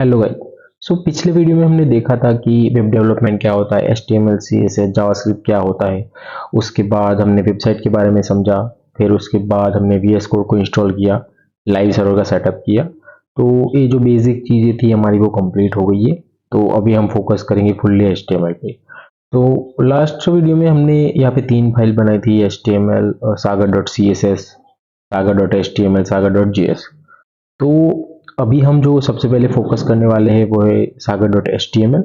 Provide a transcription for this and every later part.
Hello guys. पिछले video में हमने देखा था कि वेब डेवलपमेंट क्या होता है, HTML CSS जावास्क्रिप्ट क्या होता है। उसके बाद हमने वेबसाइट के बारे में समझा। फिर उसके बाद हमने VS कोड को इंस्टॉल किया, लाइव सर्वर का सेटअप किया। तो ये जो बेसिक चीज़ें थी हमारी वो कंप्लीट हो गई है। तो अभी हम फोकस करेंगे फुल्ली HTML पे। तो लास्ट वीडियो में हमने यहाँ पे 3 फाइल बनाई थी, HTML, saga.css, saga.html, saga.js। तो अभी हम जो सबसे पहले फोकस करने वाले हैं वो है saga.html।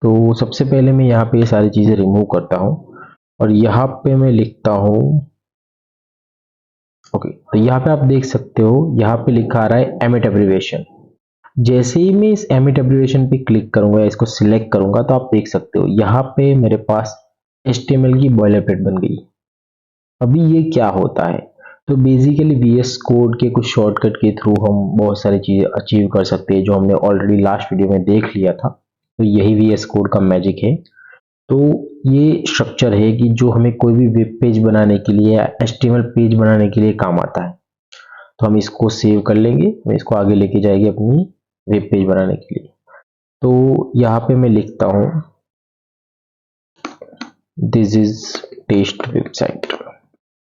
तो सबसे पहले मैं यहाँ पे ये सारी चीज़ें रिमूव करता हूँ और यहाँ पे मैं लिखता हूँ ओके। तो यहाँ पे आप देख सकते हो, यहाँ पे लिखा आ रहा है एमिट एब्रिविएशन। जैसे ही मैं इस एमिट एब्रिविएशन पे क्लिक करूंगा, इसको सिलेक्ट करूंगा, तो आप देख सकते हो यहाँ पे मेरे पास HTML की बॉयलरप्लेट बन गई। अभी ये क्या होता है? तो बेसिकली VS कोड के कुछ शॉर्टकट के थ्रू हम बहुत सारी चीज़ें अचीव कर सकते हैं, जो हमने ऑलरेडी लास्ट वीडियो में देख लिया था। तो यही VS कोड का मैजिक है। तो ये स्ट्रक्चर है कि जो हमें कोई भी वेब पेज बनाने के लिए या HTML पेज बनाने के लिए काम आता है। तो हम इसको सेव कर लेंगे, मैं इसको आगे लेके जाएंगे अपनी वेब पेज बनाने के लिए। तो यहाँ पे मैं लिखता हूँ this is test website.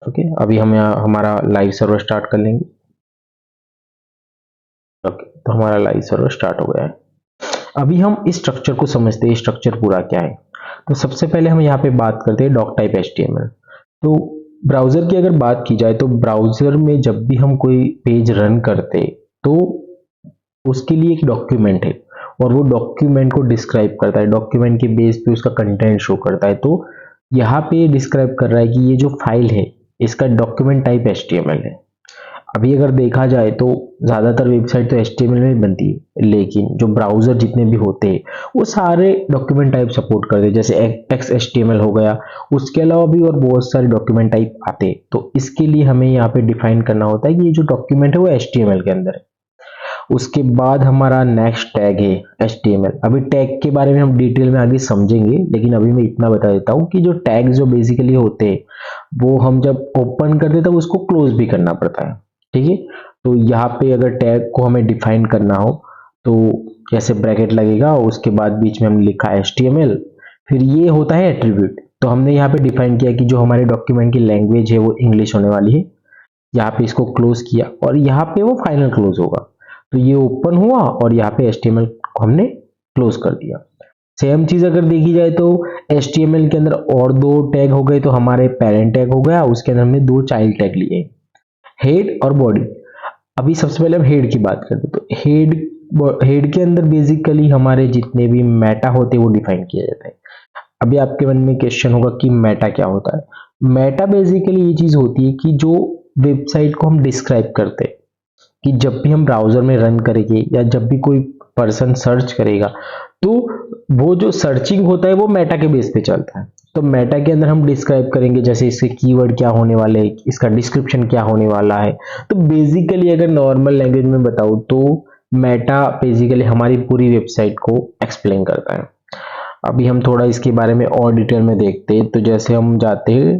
Okay, अभी हम यहाँ हमारा लाइव सर्वर स्टार्ट कर लेंगे। ओके, तो हमारा लाइव सर्वर स्टार्ट हो गया है। अभी हम इस स्ट्रक्चर को समझते हैं, स्ट्रक्चर पूरा क्या है। तो सबसे पहले हम यहाँ पे बात करते हैं डॉक टाइप HTML। तो ब्राउजर की अगर बात की जाए, तो ब्राउजर में जब भी हम कोई पेज रन करते तो उसके लिए एक डॉक्यूमेंट है और वो डॉक्यूमेंट को डिस्क्राइब करता है, डॉक्यूमेंट के बेस पे उसका कंटेंट शो करता है। तो यहाँ पे डिस्क्राइब कर रहा है कि ये जो फाइल है इसका डॉक्यूमेंट टाइप HTML है। अभी अगर देखा जाए तो ज़्यादातर वेबसाइट तो HTML में ही बनती है, लेकिन जो ब्राउज़र जितने भी होते हैं वो सारे डॉक्यूमेंट टाइप सपोर्ट करते हैं, जैसे XHTML हो गया। उसके अलावा भी और बहुत सारे डॉक्यूमेंट टाइप आते हैं। तो इसके लिए हमें यहाँ पे डिफाइन करना होता है कि ये जो डॉक्यूमेंट है वो HTML के अंदर है। उसके बाद हमारा नेक्स्ट टैग है HTML। अभी टैग के बारे में हम डिटेल में आगे समझेंगे, लेकिन अभी मैं इतना बता देता हूँ कि जो टैग जो बेसिकली होते हैं वो हम जब ओपन करते हैं तब उसको क्लोज भी करना पड़ता है। ठीक है। तो यहाँ पे अगर टैग को हमें डिफाइन करना हो तो जैसे ब्रैकेट लगेगा, उसके बाद बीच में हमने लिखा HTML, फिर ये होता है एट्रीब्यूट। तो हमने यहाँ पे डिफाइन किया कि जो हमारे डॉक्यूमेंट की लैंग्वेज है वो इंग्लिश होने वाली है। यहाँ पे इसको क्लोज किया और यहाँ पे वो फाइनल क्लोज होगा। तो ये ओपन हुआ और यहाँ पे HTML को हमने क्लोज कर दिया। सेम चीज अगर देखी जाए तो HTML के अंदर और दो टैग हो गए। तो हमारे पेरेंट टैग हो गया, उसके अंदर हमने दो चाइल्ड टैग लिए, हेड और बॉडी। अभी सबसे पहले हम हेड की बात करते हैं। तो हेड के अंदर बेसिकली हमारे जितने भी मेटा होते हैं वो डिफाइन किया जाता है। अभी आपके मन में क्वेश्चन होगा कि मेटा क्या होता है। मेटा बेसिकली ये चीज होती है कि जो वेबसाइट को हम डिस्क्राइब करते हैं, कि जब भी हम ब्राउजर में रन करेंगे या जब भी कोई पर्सन सर्च करेगा तो वो जो सर्चिंग होता है वो मेटा के बेस पे चलता है। तो मेटा के अंदर हम डिस्क्राइब करेंगे जैसे इसके कीवर्ड क्या होने वाले हैं, इसका डिस्क्रिप्शन क्या होने वाला है। तो बेसिकली अगर नॉर्मल लैंग्वेज में बताऊं तो मेटा बेसिकली हमारी पूरी वेबसाइट को एक्सप्लेन करता है। अभी हम थोड़ा इसके बारे में और डिटेल में देखते हैं। तो जैसे हम जाते हैं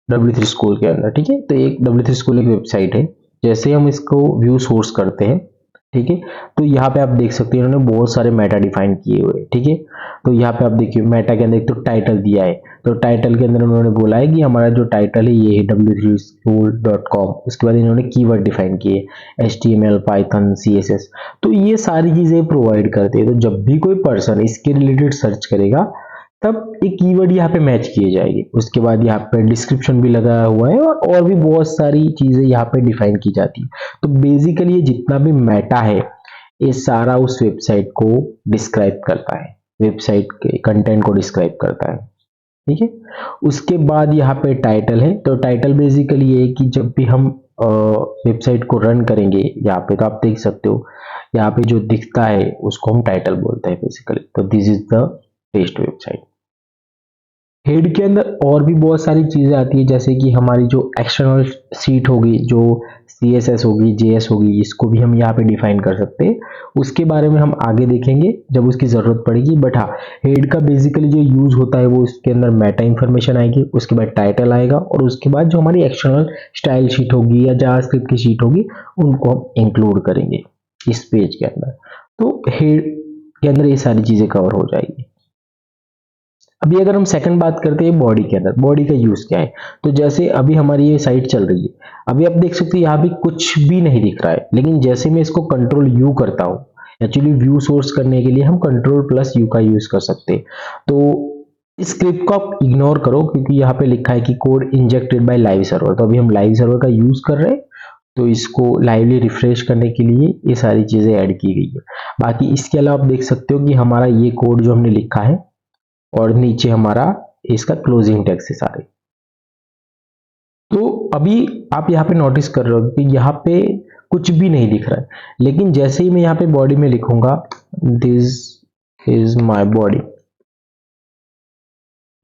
W3 स्कूल के अंदर, ठीक है। तो एक W3 स्कूल एक वेबसाइट है। जैसे हम इसको व्यू सोर्स करते हैं, ठीक है, तो यहाँ पे आप देख सकते हैं इन्होंने बहुत सारे मेटा डिफाइन किए हुए हैं, ठीक है। तो यहाँ पे आप देखिए मेटा के अंदर एक तो टाइटल दिया है। तो टाइटल के अंदर उन्होंने बोला है कि हमारा जो टाइटल है ये है w3school.com। उसके बाद इन्होंने कीवर्ड डिफाइन किए, HTML, पाइथन, CSS। तो ये सारी चीजें प्रोवाइड करते हैं। तो जब भी कोई पर्सन इसके रिलेटेड सर्च करेगा तब एक कीवर्ड यहाँ पे मैच किए जाएगी। उसके बाद यहाँ पे डिस्क्रिप्शन भी लगाया हुआ है और भी बहुत सारी चीजें यहाँ पे डिफाइन की जाती है। तो बेसिकली ये जितना भी मेटा है ये सारा उस वेबसाइट को डिस्क्राइब करता है, वेबसाइट के कंटेंट को डिस्क्राइब करता है, ठीक है। उसके बाद यहाँ पे टाइटल है। तो टाइटल बेसिकली ये है कि जब भी हम वेबसाइट को रन करेंगे यहाँ पे, तो आप देख सकते हो यहाँ पे जो दिखता है उसको हम टाइटल बोलते हैं बेसिकली। तो this is the test website. Head के अंदर और भी बहुत सारी चीजें आती है, जैसे कि हमारी जो एक्सटर्नल सीट होगी, जो CSS होगी, JS होगी, इसको भी हम यहाँ पे डिफाइन कर सकते हैं। उसके बारे में हम आगे देखेंगे जब उसकी ज़रूरत पड़ेगी। बट हाँ, हेड का बेसिकली जो यूज़ होता है वो इसके अंदर मेटा इन्फॉर्मेशन आएगी, उसके बाद टाइटल आएगा और उसके बाद जो हमारी एक्सटर्नल स्टाइल शीट होगी या जावास्क्रिप्ट की शीट होगी उनको हम इंक्लूड करेंगे इस पेज के अंदर। तो हेड के अंदर ये सारी चीज़ें कवर हो जाएगी। अभी अगर हम सेकंड बात करते हैं बॉडी के अंदर, बॉडी का यूज क्या है, तो जैसे अभी हमारी ये साइट चल रही है, अभी आप देख सकते हैं यहाँ भी कुछ भी नहीं दिख रहा है, लेकिन जैसे मैं इसको कंट्रोल यू करता हूँ, एक्चुअली व्यू सोर्स करने के लिए हम कंट्रोल प्लस यू का यूज कर सकते हैं। तो इस स्क्रिप्ट को आप इग्नोर करो क्योंकि यहाँ पे लिखा है कि code injected by live server, तो अभी हम लाइव सर्वर का यूज कर रहे हैं, तो इसको लाइवली रिफ्रेश करने के लिए ये सारी चीजें ऐड की गई है। बाकी इसके अलावा आप देख सकते हो कि हमारा ये कोड जो हमने लिखा है और नीचे हमारा इसका क्लोजिंग टैक्स है सारे। तो अभी आप यहाँ पे नोटिस कर रहे हो कि यहाँ पे कुछ भी नहीं दिख रहा है, लेकिन जैसे ही मैं यहाँ पे बॉडी में लिखूंगा दिस इज माय बॉडी,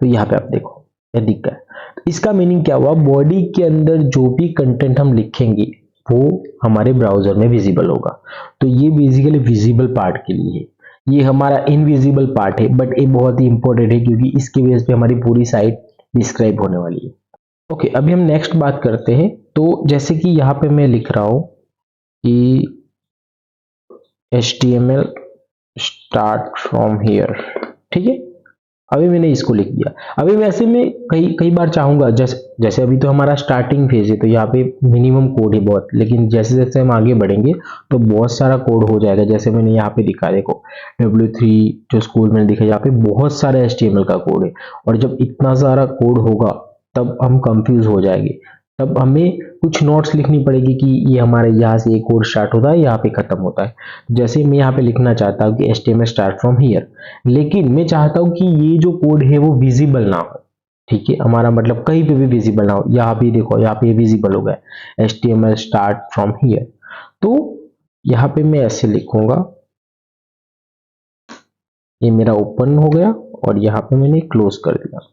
तो यहाँ पे आप देखो ये दिख गया। तो इसका मीनिंग क्या हुआ, बॉडी के अंदर जो भी कंटेंट हम लिखेंगे वो हमारे ब्राउजर में विजिबल होगा। तो ये बेसिकली विजिबल पार्ट के लिए है, ये हमारा इनविजिबल पार्ट है, बट ये बहुत ही इंपॉर्टेंट है क्योंकि इसके बेस पे हमारी पूरी साइट डिस्क्राइब होने वाली है। ओके, अभी हम नेक्स्ट बात करते हैं। तो जैसे कि यहाँ पे मैं लिख रहा हूं कि HTML स्टार्ट फ्रॉम हियर, ठीक है, अभी मैंने इसको लिख दिया। अभी वैसे मैं कई बार चाहूंगा, जैसे अभी तो हमारा स्टार्टिंग फेज है तो यहाँ पे मिनिमम कोड है बहुत, लेकिन जैसे जैसे हम आगे बढ़ेंगे तो बहुत सारा कोड हो जाएगा। जैसे मैंने यहाँ पे दिखा, देखो W3 जो स्कूल में दिखा, यहाँ पे बहुत सारा HTML का कोड है, और जब इतना सारा कोड होगा तब हम कंफ्यूज हो जाएंगे। तब हमें कुछ नोट्स लिखनी पड़ेगी कि ये हमारे यहाँ से एक कोड स्टार्ट होता है, यहाँ पे खत्म होता है। जैसे मैं यहाँ पे लिखना चाहता हूँ कि HTML स्टार्ट फ्रॉम हियर, लेकिन मैं चाहता हूँ कि ये जो कोड है वो विजिबल ना हो, ठीक है, हमारा मतलब कहीं पे भी विजिबल ना हो। यहाँ पे देखो, यहाँ पे विजिबल हो गया HTML स्टार्ट फ्रॉम हियर, तो यहाँ पे मैं ऐसे लिखूंगा, ये मेरा ओपन हो गया और यहाँ पे मैंने क्लोज कर दिया,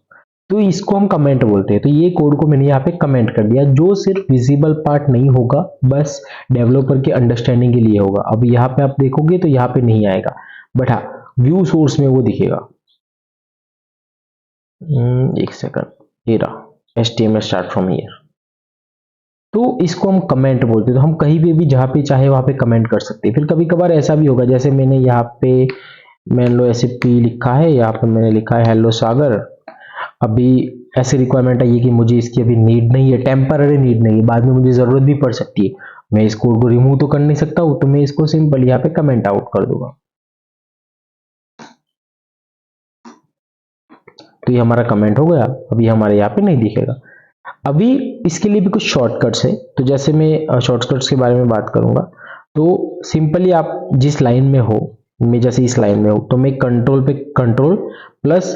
तो इसको हम कमेंट बोलते हैं। तो ये कोड को मैंने यहाँ पे कमेंट कर दिया, जो सिर्फ विजिबल पार्ट नहीं होगा, बस डेवलपर के अंडरस्टैंडिंग के लिए होगा। अब यहाँ पे आप देखोगे तो यहाँ पे नहीं आएगा, बट हाँ व्यू सोर्स में वो दिखेगा। एक सेकंड, ये रहा HTML स्टार्ट फ्रॉम हियर, तो इसको हम कमेंट बोलते हैं। तो हम कहीं पे भी जहाँ पे चाहे वहां पे कमेंट कर सकते हैं। फिर कभी कभार ऐसा भी होगा, जैसे मैंने यहाँ पे मान लो ऐसे P लिखा है, यहाँ पे मैंने लिखा है हेलो सागर, अभी ऐसी रिक्वायरमेंट आई है कि मुझे इसकी अभी नीड नहीं है, टेम्पररी नीड नहीं है, बाद में मुझे जरूरत भी पड़ सकती है, मैं इस कोड को रिमूव तो कर नहीं सकता हूं, तो मैं इसको सिंपल यहाँ पे कमेंट आउट कर दूंगा। तो ये हमारा कमेंट हो गया, अभी हमारे यहाँ पे नहीं दिखेगा। अभी इसके लिए भी कुछ शॉर्टकट्स है, तो जैसे मैं शॉर्टकट्स के बारे में बात करूंगा, तो सिंपली आप जिस लाइन में हो, मैं जैसे इस लाइन में हूं, तो मैं कंट्रोल पे कंट्रोल प्लस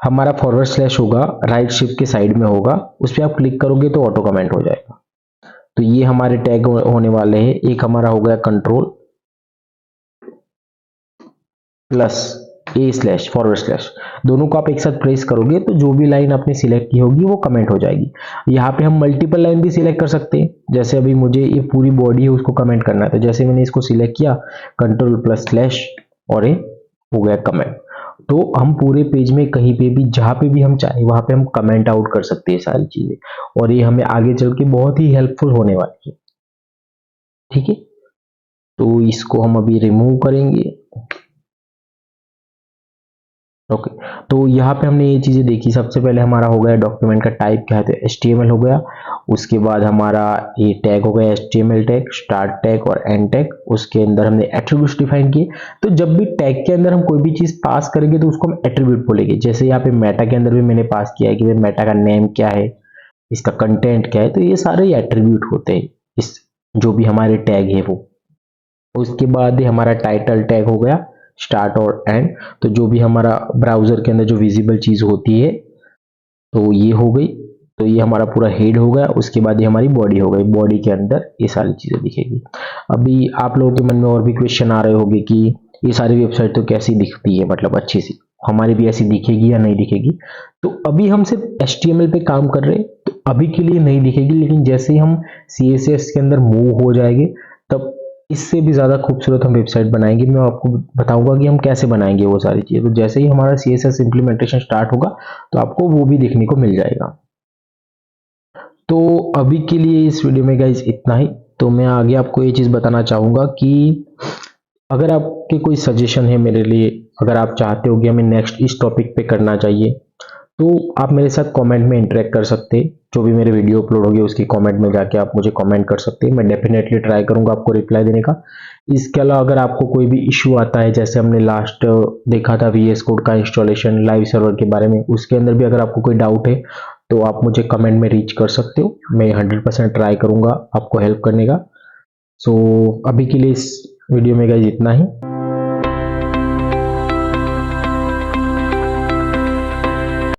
हमारा फॉरवर्ड स्लैश होगा, राइट शिफ्ट के साइड में होगा, उस पर आप क्लिक करोगे तो ऑटो कमेंट हो जाएगा। तो ये हमारे टैग होने वाले हैं। एक हमारा हो गया control plus A slash forward slash, दोनों को आप एक साथ प्रेस करोगे तो जो भी लाइन आपने सिलेक्ट की होगी वो कमेंट हो जाएगी। यहाँ पे हम मल्टीपल लाइन भी सिलेक्ट कर सकते हैं, जैसे अभी मुझे ये पूरी बॉडी है उसको कमेंट करना है, तो जैसे मैंने इसको सिलेक्ट किया कंट्रोल प्लस स्लैश और ये हो गया कमेंट। तो हम पूरे पेज में कहीं पे भी जहां पे भी हम चाहे वहां पे हम कमेंट आउट कर सकते हैं सारी चीजें, और ये हमें आगे चल के बहुत ही हेल्पफुल होने वाली है, ठीक है। तो इसको हम अभी रिमूव करेंगे। ओके, तो यहाँ पे हमने ये चीजें देखी। सबसे पहले हमारा हो गया डॉक्यूमेंट का टाइप क्या है, तो HTML हो गया। उसके बाद हमारा ये टैग हो गया HTML टैग, स्टार्ट टैग और एंड टैग। उसके अंदर हमने एट्रीब्यूट्स डिफाइन किए। तो जब भी टैग के अंदर हम कोई भी चीज पास करेंगे तो उसको हम एट्रीब्यूट बोलेंगे। जैसे यहाँ पे मेटा के अंदर भी मैंने पास किया है कि मेटा का नेम क्या है, इसका कंटेंट क्या है, तो ये सारे एट्रीब्यूट होते हैं इस जो भी हमारे टैग है वो। उसके बाद हमारा टाइटल टैग हो गया, स्टार्ट और एंड, तो जो भी हमारा ब्राउजर के अंदर जो विजिबल चीज होती है तो ये हो गई। तो ये हमारा पूरा हेड हो गया। उसके बाद ये हमारी बॉडी हो गई, बॉडी के अंदर ये सारी चीजें दिखेगी। अभी आप लोगों के मन में और भी क्वेश्चन आ रहे होंगे कि ये सारी वेबसाइट तो कैसी दिखती है, मतलब अच्छी सी, हमारी भी ऐसी दिखेगी या नहीं दिखेगी। तो अभी हम सिर्फ HTML पे काम कर रहे हैं, तो अभी के लिए नहीं दिखेगी, लेकिन जैसे ही हम CSS के अंदर मूव हो जाएंगे तब इससे भी ज़्यादा खूबसूरत हम वेबसाइट बनाएंगे। मैं आपको बताऊंगा कि हम कैसे बनाएंगे वो सारी चीज़ें। तो जैसे ही हमारा CSS इम्प्लीमेंटेशन स्टार्ट होगा तो आपको वो भी देखने को मिल जाएगा। तो अभी के लिए इस वीडियो में गाइज इतना ही। तो मैं आगे आपको ये चीज़ बताना चाहूँगा कि अगर आपके कोई सजेशन है मेरे लिए, अगर आप चाहते हो कि हमें नेक्स्ट इस टॉपिक पे करना चाहिए, तो आप मेरे साथ कमेंट में इंटरेक्ट कर सकते हैं। जो भी मेरे वीडियो अपलोड होगी उसकी कमेंट में जाके आप मुझे कमेंट कर सकते हैं। मैं डेफिनेटली ट्राई करूंगा आपको रिप्लाई देने का। इसके अलावा अगर आपको कोई भी इशू आता है, जैसे हमने लास्ट देखा था VS कोड का इंस्टॉलेशन लाइव सर्वर के बारे में, उसके अंदर भी अगर आपको कोई डाउट है तो आप मुझे कमेंट में रीच कर सकते हो। मैं 100% ट्राई करूंगा आपको हेल्प करने का। सो अभी के लिए इस वीडियो में गाइस इतना ही।